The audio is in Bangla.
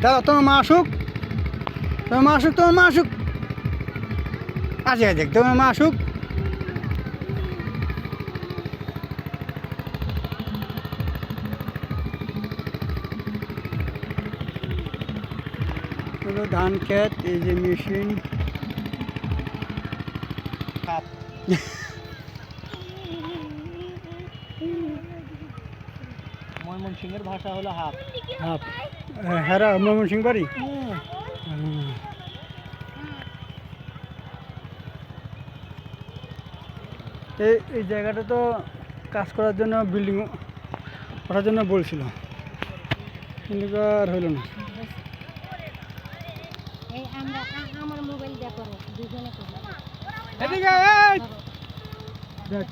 দাদা তোমার মা আসুক, তোমার মা আসুক, তোমার মা আসুক। আচ্ছা দেখ তোমার মা আসুক। হলো ধান ক্ষেত, এই যে মেশিন। ময়মনসিংহের ভাষা হলো হাফ। হাফ হেরা ময়মনসিং বাড়ি। এই জায়গাটা তো কাজ করার জন্য, বিল্ডিং করার জন্য বলছিল, কিন্তু আর হইল না। আমার মোবাইল দেখো দুজনে এদিকে দেখ।